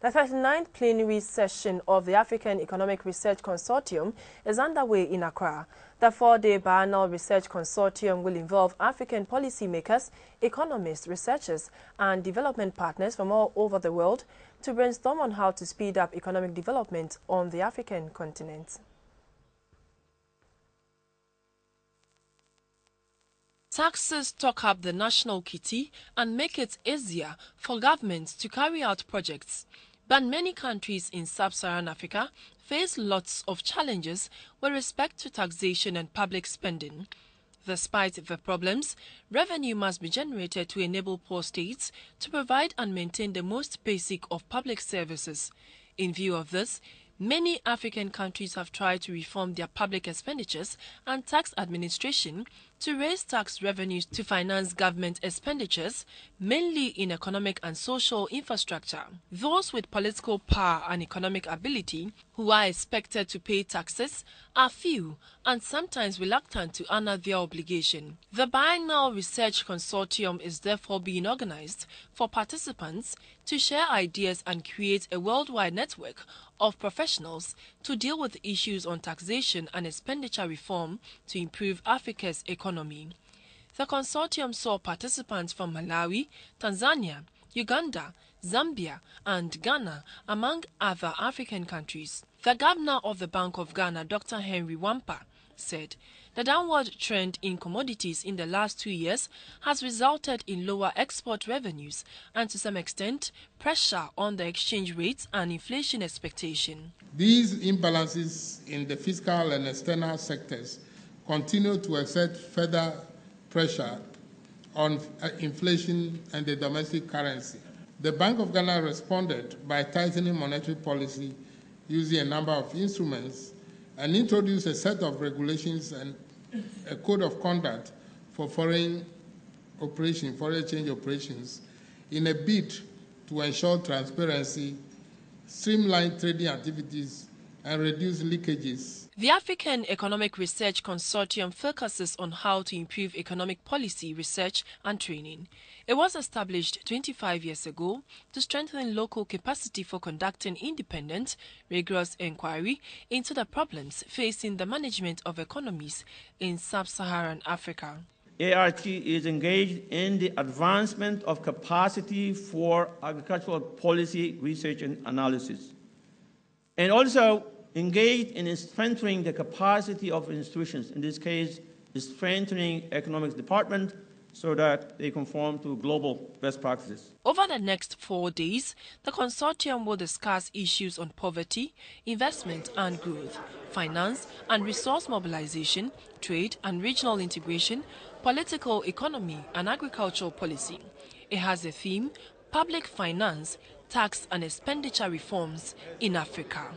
The 39th plenary session of the African Economic Research Consortium is underway in Accra. The 4-day Biannual Research Consortium will involve African policymakers, economists, researchers, and development partners from all over the world to brainstorm on how to speed up economic development on the African continent. Taxes stock up the national kitty and make it easier for governments to carry out projects. But many countries in sub-Saharan Africa face lots of challenges with respect to taxation and public spending. Despite the problems, revenue must be generated to enable poor states to provide and maintain the most basic of public services. In view of this, many African countries have tried to reform their public expenditures and tax administration to raise tax revenues to finance government expenditures, mainly in economic and social infrastructure. Those with political power and economic ability who are expected to pay taxes are few and sometimes reluctant to honor their obligation. The Biannual Research Consortium is therefore being organized for participants to share ideas and create a worldwide network of professionals to deal with issues on taxation and expenditure reform to improve Africa's economy. The consortium saw participants from Malawi, Tanzania, Uganda, Zambia, and Ghana, among other African countries. The governor of the Bank of Ghana, Dr. Henry Wampa, said the downward trend in commodities in the last 2 years has resulted in lower export revenues and, to some extent, pressure on the exchange rates and inflation expectation. These imbalances in the fiscal and external sectors continue to exert further pressure on inflation and the domestic currency. The Bank of Ghana responded by tightening monetary policy using a number of instruments and introduced a set of regulations and a code of conduct for foreign exchange operations in a bid to ensure transparency, streamline trading activities, and reduce leakages. The African Economic Research Consortium focuses on how to improve economic policy, research and training. It was established 25 years ago to strengthen local capacity for conducting independent, rigorous inquiry into the problems facing the management of economies in sub-Saharan Africa. ART is engaged in the advancement of capacity for agricultural policy research and analysis, and also engaged in strengthening the capacity of institutions, in this case, strengthening economics department so that they conform to global best practices. Over the next 4 days, the consortium will discuss issues on poverty, investment and growth, finance and resource mobilization, trade and regional integration, political economy and agricultural policy. It has a theme: public finance, tax and expenditure reforms in Africa.